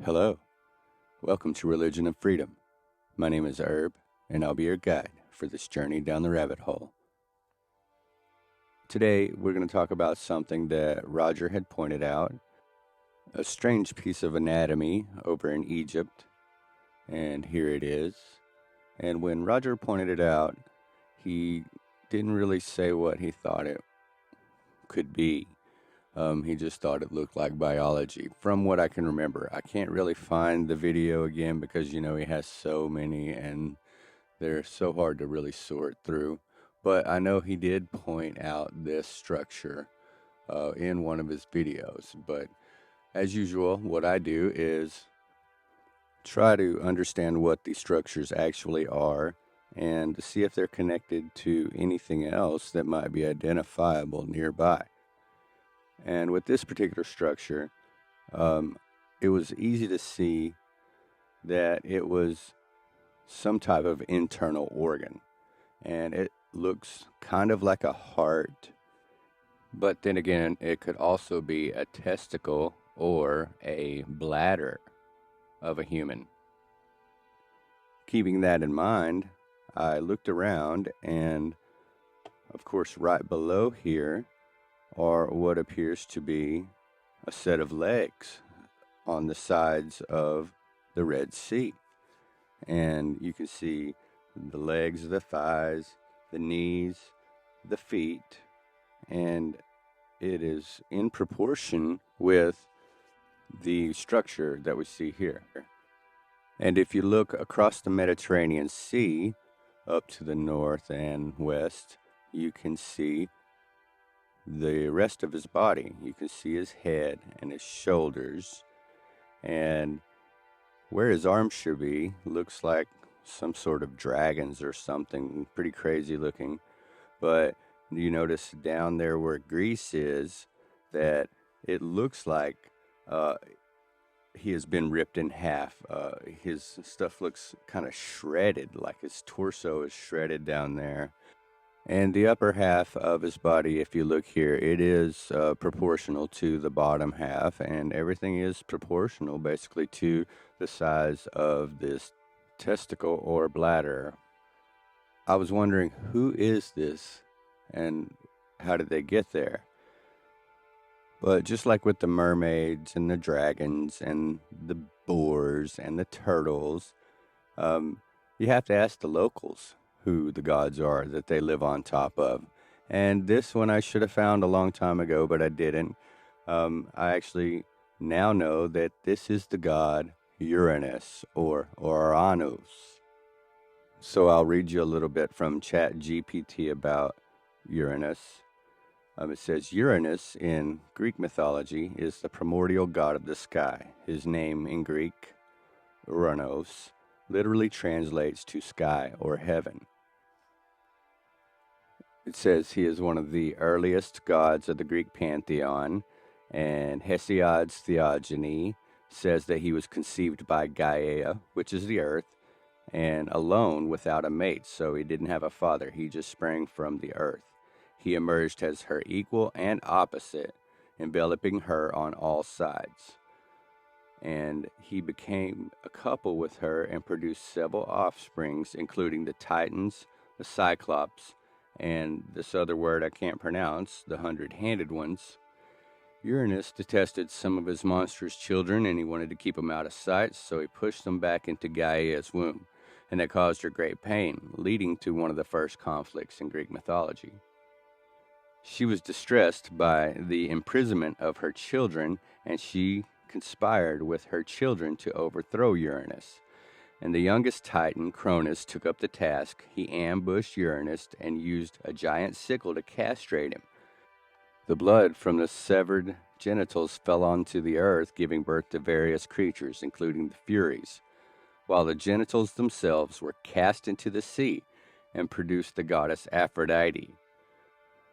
Hello, welcome to Religion of Freedom. My name is Herb, and I'll be your guide for this journey down the rabbit hole. Today, we're going to talk about something that Roger had pointed out, a strange piece of anatomy over in Egypt, and here it is. And when Roger pointed it out, he didn't really say what he thought it could be. He just thought it looked like biology, from what I can remember. I can't really find the video again because, he has so many and they're so hard to really sort through. But I know he did point out this structure in one of his videos. But as usual, what I do is try to understand what these structures actually are and to see if they're connected to anything else that might be identifiable nearby. And with this particular structure, it was easy to see that it was some type of internal organ. And it looks kind of like a heart, but then again, it could also be a testicle or a bladder of a human. Keeping that in mind, I looked around, and of course, right below here are what appears to be a set of legs on the sides of the Red Sea. And you can see the legs, the thighs, the knees, the feet, and it is in proportion with the structure that we see here. And if you look across the Mediterranean Sea up to the north and west, you can see the rest of his body. You can see his head and his shoulders, and where his arms should be looks like some sort of dragons or something, pretty crazy looking. But you notice down there where Greece is that it looks like he has been ripped in half. His stuff looks kind of shredded, like his torso is shredded down there. And the upper half of his body, if you look here, it is proportional to the bottom half, and everything is proportional basically to the size of this testicle or bladder. I was wondering, who is this and how did they get there? But just like with the mermaids and the dragons and the boars and the turtles, you have to ask the locals who the gods are that they live on top of. And this one I should have found a long time ago, but I didn't. I actually now know that this is the god Uranus or Ouranos. So I'll read you a little bit from ChatGPT about Uranus. It says Uranus in Greek mythology is the primordial god of the sky. His name in Greek, Uranus, literally translates to sky or heaven. It says he is one of the earliest gods of the Greek pantheon, and Hesiod's Theogony says that he was conceived by Gaia, which is the earth, and alone without a mate, so he didn't have a father. He just sprang from the earth. He emerged as her equal and opposite, enveloping her on all sides. And he became a couple with her and produced several offsprings, including the Titans, the Cyclops, and this other word I can't pronounce, the 100-handed ones. Uranus detested some of his monstrous children, and he wanted to keep them out of sight, so he pushed them back into Gaia's womb, and that caused her great pain, leading to one of the first conflicts in Greek mythology. She was distressed by the imprisonment of her children, and she conspired with her children to overthrow Uranus. And the youngest Titan, Cronus, took up the task. He ambushed Uranus and used a giant sickle to castrate him. The blood from the severed genitals fell onto the earth, giving birth to various creatures, including the Furies, while the genitals themselves were cast into the sea and produced the goddess Aphrodite.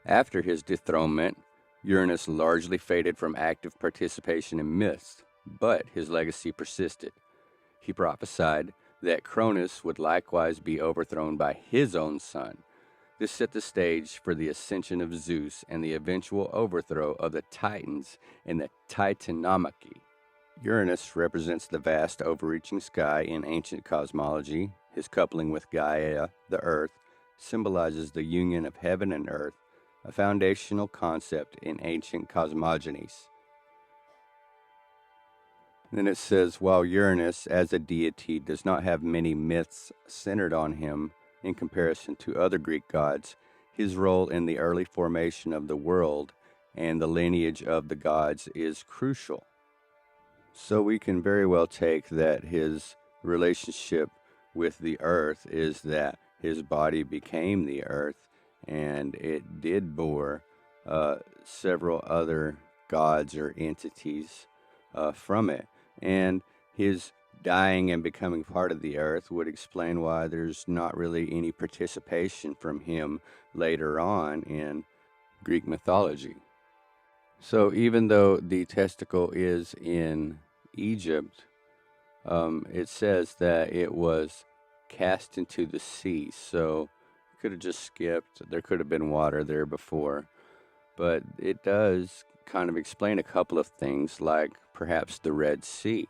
After his dethronement, Uranus largely faded from active participation in myths, but his legacy persisted. He prophesied that Cronus would likewise be overthrown by his own son. This set the stage for the ascension of Zeus and the eventual overthrow of the Titans in the Titanomachy. Uranus represents the vast overreaching sky in ancient cosmology. His coupling with Gaia, the Earth, symbolizes the union of heaven and earth, a foundational concept in ancient cosmogonies. Then it says, while Uranus as a deity does not have many myths centered on him in comparison to other Greek gods, his role in the early formation of the world and the lineage of the gods is crucial. So we can very well take that his relationship with the earth is that his body became the earth, and it did bore several other gods or entities from it. And his dying and becoming part of the earth would explain why there's not really any participation from him later on in Greek mythology. So even though the testicle is in Egypt, it says that it was cast into the sea. So could have just skipped. There could have been water there before. But it does kind of explain a couple of things, like perhaps the Red Sea.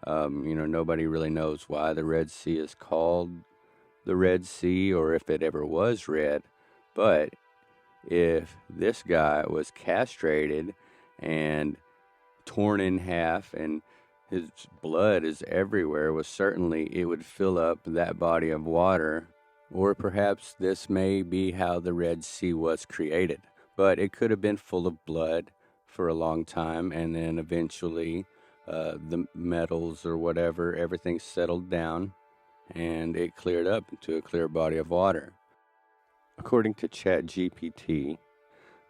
Nobody really knows why the Red Sea is called the Red Sea or if it ever was red. But if this guy was castrated and torn in half and his blood is everywhere, was certainly it would fill up that body of water. Or perhaps this may be how the Red Sea was created. But it could have been full of blood for a long time, and then eventually the metals or whatever, everything settled down and it cleared up into a clear body of water. According to ChatGPT,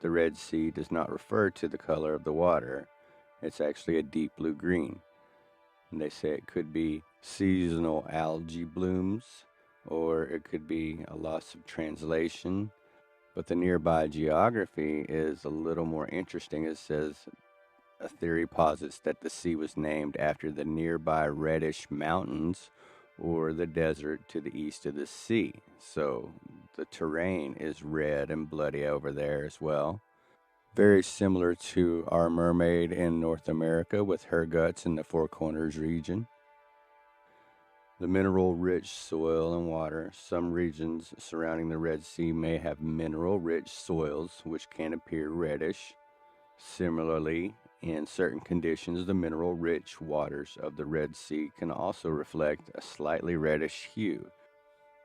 the Red Sea does not refer to the color of the water. It's actually a deep blue green. And they say it could be seasonal algae blooms, or it could be a loss of translation. But the nearby geography is a little more interesting. It says a theory posits that the sea was named after the nearby reddish mountains or the desert to the east of the sea. So the terrain is red and bloody over there as well. Very similar to our mermaid in North America with her guts in the Four Corners region. The mineral-rich soil and water. Some regions surrounding the Red Sea may have mineral-rich soils which can appear reddish. Similarly, in certain conditions, the mineral-rich waters of the Red Sea can also reflect a slightly reddish hue.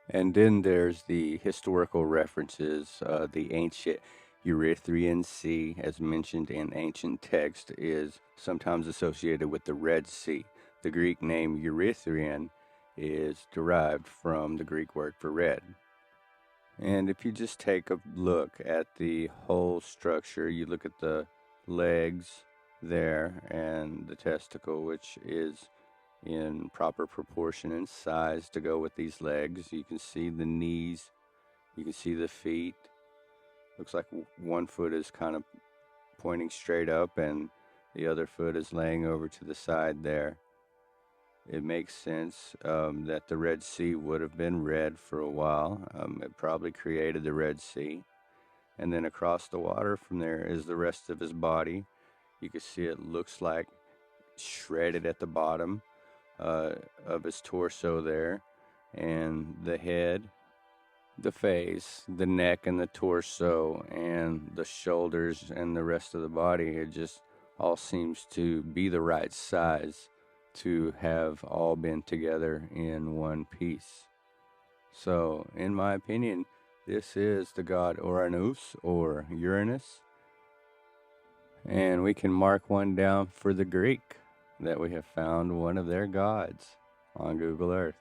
And then there's the historical references. The ancient Erythraean Sea, as mentioned in ancient text, is sometimes associated with the Red Sea. The Greek name Erythraean is derived from the Greek word for red. And if you just take a look at the whole structure, you look at the legs there and the testicle, which is in proper proportion and size to go with these legs. You can see the knees, you can see the feet. Looks like one foot is kind of pointing straight up and the other foot is laying over to the side there. It makes sense that the Red Sea would have been red for a while. It probably created the Red Sea. And then across the water from there is the rest of his body. You can see it looks like shredded at the bottom of his torso there. And the head, the face, the neck and the torso, and the shoulders and the rest of the body, it just all seems to be the right size to have all been together in one piece. So, in my opinion, this is the god Ouranos or Uranus. And we can mark one down for the Greek that we have found one of their gods on Google Earth.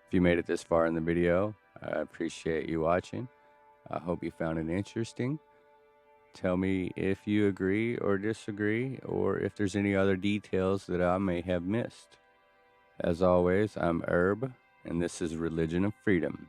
If you made it this far in the video, I appreciate you watching. I hope you found it interesting. Tell me if you agree or disagree, or if there's any other details that I may have missed. As always, I'm Herb, and this is Religion of Freedom.